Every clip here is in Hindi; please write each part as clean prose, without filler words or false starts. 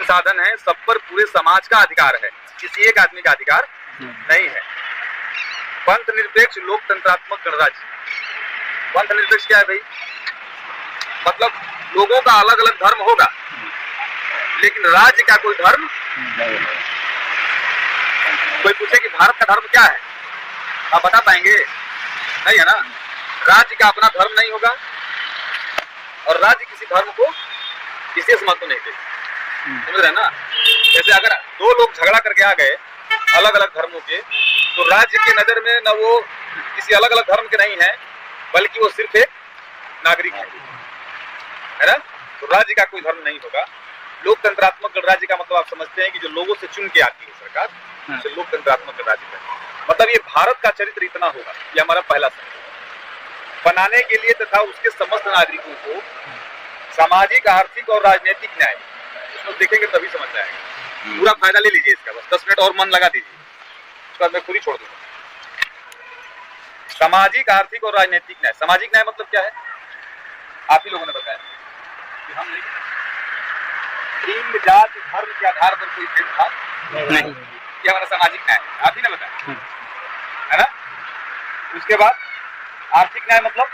संसाधन है, सब पर पूरे समाज का अधिकार है, किसी एक आदमी का अधिकार नहीं है। पंथ निरपेक्ष लोकतंत्रात्मक गणराज्य। पंथ निरपेक्ष क्या है भाई? मतलब लोगों का अलग अलग धर्म होगा, लेकिन राज्य का कोई धर्म नहीं। कोई पूछे कि भारत का धर्म क्या है, आप बता पाएंगे? नहीं है ना। राज्य का अपना धर्म नहीं होगा और राज्य किसी धर्म को विशेष महत्व नहीं देगा। समझ रहे ना? जैसे अगर दो लोग झगड़ा करके आ गए अलग अलग धर्मों के, तो राज्य के नजर में न वो किसी अलग अलग धर्म के नहीं है, बल्कि वो सिर्फ एक नागरिक है ना। तो राज्य का कोई धर्म नहीं होगा। लोकतंत्रात्मक गणराज्य का मतलब आप समझते हैं कि जो लोगों से चुन के आती है सरकार, उसे लोकतंत्रात्मक गणराज्य का मतलब ये भारत का चरित्र इतना होगा। ये हमारा पहला संकल्प बनाने के लिए तथा उसके समस्त नागरिकों को सामाजिक, आर्थिक और राजनीतिक न्याय, इसको देखेंगे तभी समझ आएगा। पूरा फायदा ले लीजिए इसका, बस 10 मिनट और मन लगा दीजिए, उसके बाद मैं खुद ही छोड़ दूंगा। सामाजिक, आर्थिक और राजनीतिक न्याय। सामाजिक न्याय मतलब क्या है? आप ही लोगों ने बताया कि हम नहीं, लिंग, जाति, धर्म के आधार पर कोई भेदभाव नहीं, ये हमारा सामाजिक न्याय है। आप ही ने बताया है ना। उसके बाद आर्थिक न्याय मतलब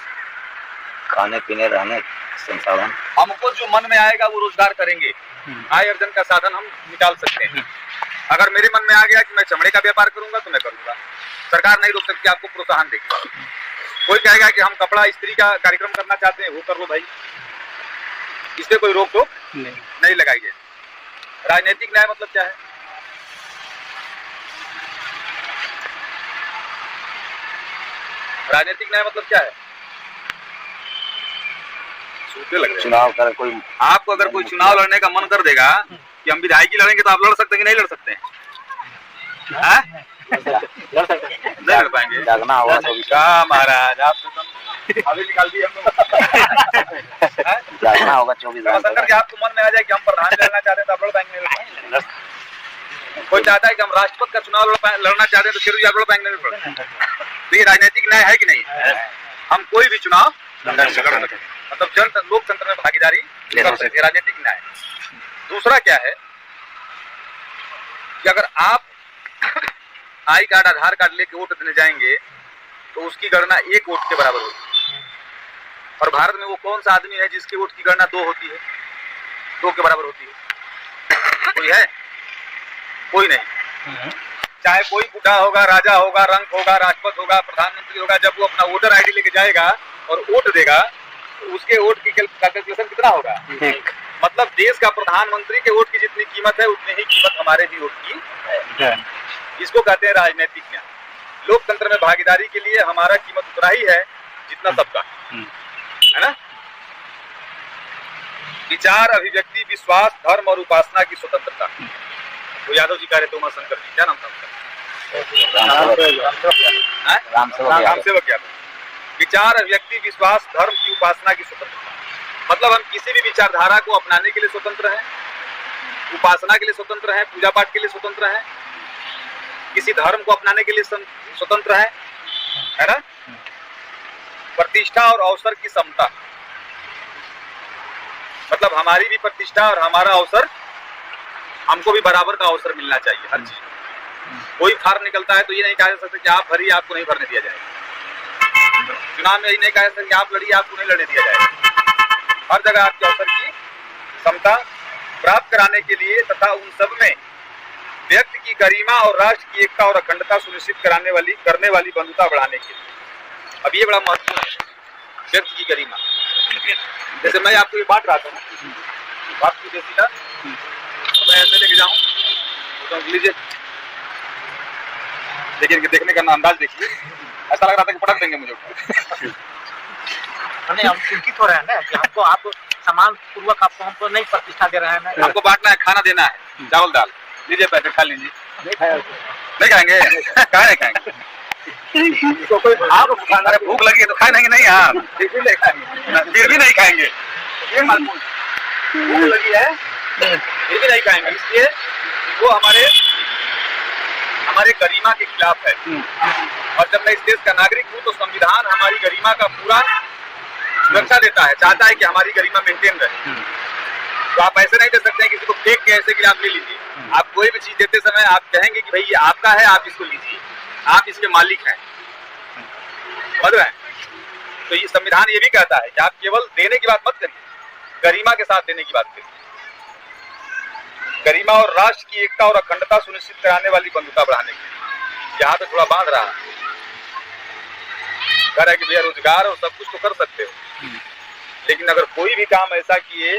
खाने पीने रहने संसाधन, हमको जो मन में आएगा वो रोजगार करेंगे, आय अर्जन का साधन हम निकाल सकते हैं। अगर मेरे मन में आ गया कि मैं चमड़े का व्यापार करूंगा तो मैं करूंगा, सरकार नहीं रोक सकती, आपको प्रोत्साहन देगी। कोई कहेगा कि हम कपड़ा इस्त्री का कार्यक्रम करना चाहते हैं, वो कर लो भाई, इससे कोई रोक टोक नहीं लगाई है। राजनीतिक न्याय मतलब क्या है? राजनीतिक न्याय मतलब क्या है? चुनाव कर कोई, आपको अगर कोई चुनाव लड़ने का मन कर देगा कि हम विधायकी लड़ेंगे, तो आप लड़ सकते हैं कि नहीं लड़ सकते हैं? नहीं लड़ पाएंगे। जागना होगा तो क्या महाराज, आप तो अभी निकाल दिए हम लोग। जागना होगा 24 शंकर जी, आपको मन में आ जाए कि हम प्रधान लड़ना चाहते हैं तो आप लड़ पाएंगे? कोई चाहता है कि हम राष्ट्रपति का चुनाव लड़ना चाहते हैं तो फिर आप लड़ पाएंगे? नहीं लड़ पाएंगे। तो ये राजनीतिक न्याय है कि नहीं? हम कोई भी चुनाव लड़ सकते हैं, मतलब जन लोकतंत्र में भागीदारी कर सकते हैं, राजनीतिक न्याय। दूसरा क्या है कि अगर आप आई कार्ड, आधार कार्ड लेके वोट देने जाएंगे तो उसकी गणना 1 वोट के बराबर होती है। और भारत में वो कौन सा आदमी है जिसकी वोट की गणना 2 होती है, 2 के बराबर होती है? कोई है? कोई नहीं। चाहे कोई बूढ़ा होगा, राजा होगा, रंक होगा, राष्ट्रपति होगा, प्रधानमंत्री होगा, जब वो अपना वोटर आईडी लेके जाएगा और वोट देगा तो उसके वोट की कैलकुलेशन कितना होगा? मतलब देश का प्रधानमंत्री के वोट की जितनी कीमत है उतनी ही कीमत हमारे भी वोट की है। इसको कहते हैं राजनीतिक न्याय। लोकतंत्र में भागीदारी के लिए हमारा कीमत उतना ही है जितना सबका है ना। विचार, अभिव्यक्ति, विश्वास, धर्म और उपासना की स्वतंत्रता। तो यादव जी कह रहे थे, उमा शंकर जी, क्या नाम था उनका? रामसेवक यादव। विचार, अभिव्यक्ति, विश्वास, धर्म की उपासना की स्वतंत्रता मतलब हम किसी भी विचारधारा को अपनाने के लिए स्वतंत्र हैं, उपासना के लिए स्वतंत्र हैं, पूजा पाठ के लिए स्वतंत्र हैं, किसी धर्म को अपनाने के लिए स्वतंत्र है ना। प्रतिष्ठा और अवसर की समता मतलब हमारी भी प्रतिष्ठा और हमारा अवसर, हमको भी बराबर का अवसर मिलना चाहिए हर चीज। कोई फार्म निकलता है तो ये नहीं कहा जा सकता कि आप भरिए, आपको नहीं भरने दिया जाएगा। चुनाव में ये नहीं कहा जा सकता कि आप लड़िए, आपको नहीं लड़ने दिया जाएगा। हर जगह आपके अवसर की समता प्राप्त कराने के लिए तथा उन सब में व्यक्ति की गरिमा और राष्ट्र की एकता और अखंडता सुनिश्चित करने वाली बंधुता बढ़ाने के लिए। अब ये बड़ा महत्वपूर्ण है, व्यक्ति की गरिमा। जैसे मैं आपको ये बांट रहा था ना, बात की जैसी था, तो मैं ऐसे लेके जाऊं तो लीजिए, देखिए देखने का अंदाज देखिए, ऐसा लग रहा था कि पटक देंगे मुझे। नहीं, हम चिंतित हो रहे हैं ना कि हमको आप सम्मान पूर्वक हमको नहीं प्रतिष्ठा दे रहे हैं ना। हमको बांटना है, खाना देना है, चावल दाल लीजिए, पैसे खा लीजिए। नहीं खाएंगे? कहाँ नहीं खाएंगे? तो कोई आपको खाना भूख लगी है तो खाए नहीं? नहीं आप फिर भी नहीं खाएंगे, फिर भी नहीं खाएंगे। ये मालूम भूख लगी है फिर भी नहीं खाएंगे, इसलिए वो हमारे गरिमा के खिलाफ है। और जब मैं इस देश का नागरिक हूँ तो संविधान हमारी गरिमा का पूरा सुरक्षा देता है, चाहता है कि हमारी गरिमा मेंटेन रहे। तो आप ऐसे नहीं दे सकते हैं किसी को फेंक के ऐसे कि आप ले लीजिए। आप कोई भी चीज देते समय आप कहेंगे कि भाई ये आपका है, आप इसको लीजिए, आप इसके मालिक हैं। समझ रहे हैं? तो ये संविधान ये भी कहता है कि आप केवल देने की बात मत करिए, गरिमा के साथ देने की बात करिए। गरिमा और राष्ट्र की एकता और अखंडता सुनिश्चित कराने वाली बंधुता बढ़ाने की। यहाँ पे थोड़ा बांध रहा है, कह रहा है कि भैया रोजगार और सब कुछ तो कर सकते हो, लेकिन अगर कोई भी काम ऐसा किए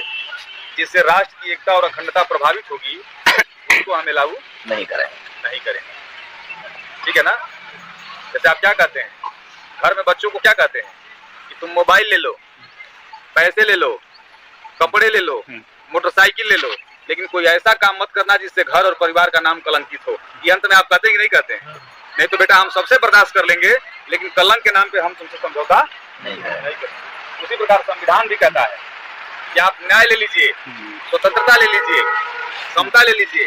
जिससे राष्ट्र की एकता और अखंडता प्रभावित होगी, उसको हमें लागू नहीं करेंगे। ठीक है ना? जैसे आप क्या कहते हैं, घर में बच्चों को क्या कहते हैं कि तुम मोबाइल ले लो, पैसे ले लो, कपड़े ले लो, मोटरसाइकिल ले लो, लेकिन कोई ऐसा काम मत करना जिससे घर और परिवार का नाम कलंकित हो। ये अंत में आप कहते हैं कि नहीं कहते हैं? नहीं तो बेटा हम सबसे बर्दाश्त कर लेंगे, लेकिन कलंक के नाम पे हम तुमसे समझौता नहीं करेंगे। उसी प्रकार संविधान भी कहता है कि आप न्याय ले लीजिए, स्वतंत्रता ले लीजिए, समता ले लीजिए,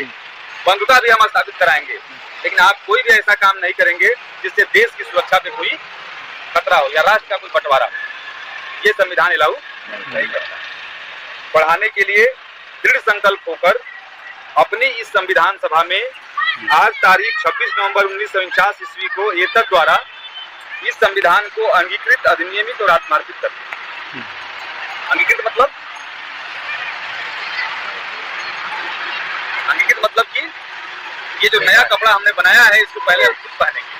बंधुता भी हम स्थापित कराएंगे, लेकिन आप कोई भी ऐसा काम नहीं करेंगे जिससे देश की सुरक्षा पे कोई खतरा हो या राष्ट्र का कोई बंटवारा हो। ये संविधान अलाउ नहीं करता। बढ़ाने के लिए दृढ़ संकल्प होकर अपनी इस संविधान सभा में आज तारीख 26 नवंबर 1949 ईस्वी को एतद द्वारा इस संविधान को अंगीकृत, अधिनियमित और आत्मार्पित करते हैं। अंगीकृत मतलब कि ये जो नया कपड़ा हमने बनाया है इसको पहले हम खुद पहनेंगे,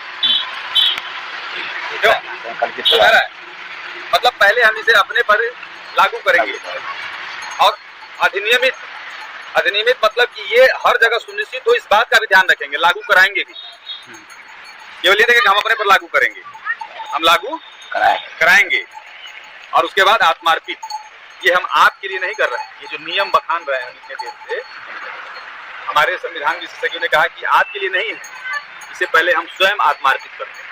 मतलब पहले हम इसे अपने पर लागू करेंगे। और अधिनियमित मतलब कि ये हर जगह सुनिश्चित हो, इस बात का भी ध्यान रखेंगे, लागू कराएंगे भी। केवल ये नहीं कि हम अपने पर लागू करेंगे, हम लागू कराएंगे। और उसके बाद आत्मार्पित, ये हम आपके लिए नहीं कर रहे हैं। ये जो नियम बखान रहे हैं इतने देर से, हमारे संविधान विशेषज्ञों ने कहा कि आपके लिए नहीं है, इससे पहले हम स्वयं आत्मार्पित करते हैं,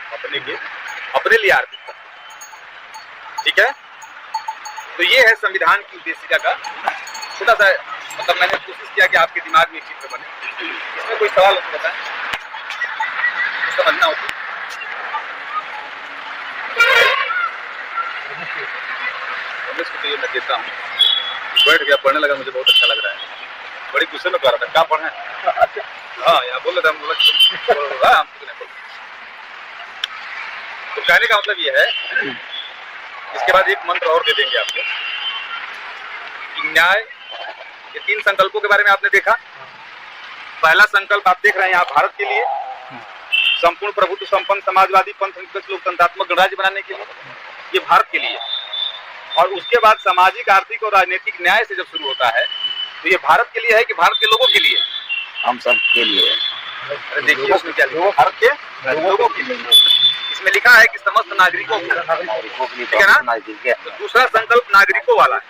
अपने लिए अर्पित करते हैं। ठीक है? तो ये है संविधान की उद्देशिका का छोटा सा, मतलब मैंने कोशिश किया कि आपके दिमाग में चित्र बने। इसमें कोई सवाल हो सकता है, समझना होता है। तो ये मैं देता हूँ, बैठ गया, पढ़ने लगा, मुझे बहुत अच्छा लग रहा है। बड़ी गुस्से में कह रहा था, क्या पढ़े? हाँ, यहाँ बोल रहा था, तो कहने का मतलब ये है, इसके बाद एक मंत्र और दे देंगे आपको कि न्याय। ये 3 संकल्पों के बारे में आपने देखा। पहला संकल्प आप देख रहे हैं यहाँ भारत के लिए, संपूर्ण प्रभुत्व संपन्न समाजवादी पंथ लोकतंत्रात्मक गणराज्य बनाने के लिए, ये भारत के लिए। और उसके बाद सामाजिक, आर्थिक और राजनीतिक न्याय से जब शुरू होता है तो ये भारत के लिए है कि भारत के लोगों के लिए? हम सब के लिए। देखिए उसमें क्या लिखा, भारत के लोगों के लिए। इसमें लिखा है कि समस्त नागरिकों के लिए, ठीक है ना? तो दूसरा संकल्प नागरिकों वाला है,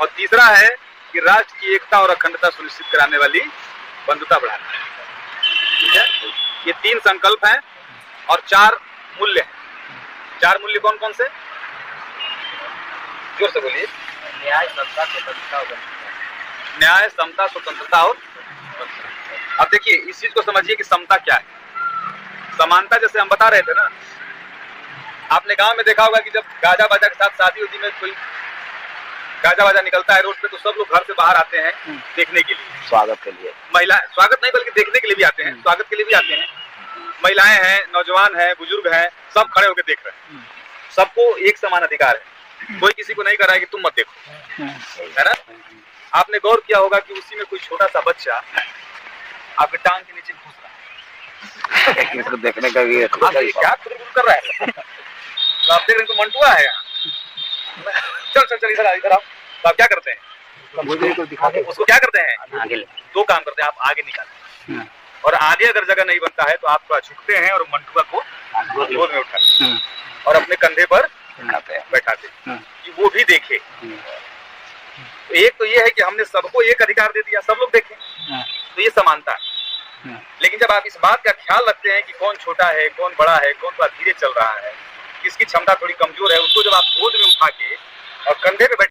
और तीसरा है कि राष्ट्र की एकता और अखंडता सुनिश्चित कराने वाली बंधुता बढ़ाना। ठीक है? ये 3 संकल्प हैं और 4 मूल्य हैं। 4 मूल्य कौन कौन से? जोर से बोलिए। न्याय, समता, स्वतंत्रता और न्याय, समता, स्वतंत्रता और अब देखिए इस चीज को समझिए कि समता क्या है। समानता जैसे हम बता रहे थे ना, आपने गांव में देखा होगा कि जब गाजा बाजा के साथ शादी होती में कोई गाजा बाजा निकलता है रोड पे, तो सब लोग घर से बाहर आते हैं देखने के लिए, स्वागत के लिए। महिला स्वागत नहीं बल्कि देखने के लिए भी आते हैं, स्वागत के लिए भी आते हैं। महिलाएं हैं, नौजवान हैं, बुजुर्ग हैं, सब खड़े होकर देख रहे हैं। सबको एक समान अधिकार है, कोई किसी को नहीं कर रहा है कि तुम मत देखो, है ना? आपने गौर किया होगा कि उसी में कोई छोटा सा बच्चा आपके टांग के नीचे घुस रहा है, इसको देखने का भी क्या कर रहा है। तो आप देख रहे हैं तो मंटुआ है यहाँ। चल इधर आओ। तो आप क्या करते हैं? उसको क्या करते हैं? 2 काम करते हैं, आप आगे निकालते हैं, और आगे अगर जगह नहीं बनता है तो आप थोड़ा झुकते हैं और मंटुआ को गोद में उठाते हैं और अपने कंधे पर बैठाते हैं कि वो भी देखे। तो एक तो ये है कि हमने सबको एक अधिकार दे दिया, सब लोग देखें, तो ये समानता है। लेकिन जब आप इस बात का ख्याल रखते हैं कि कौन छोटा है, कौन बड़ा है, कौन थोड़ा धीरे चल रहा है, किसकी क्षमता थोड़ी कमजोर है, उसको जब आप गोद में उठा के और कंधे पे बैठ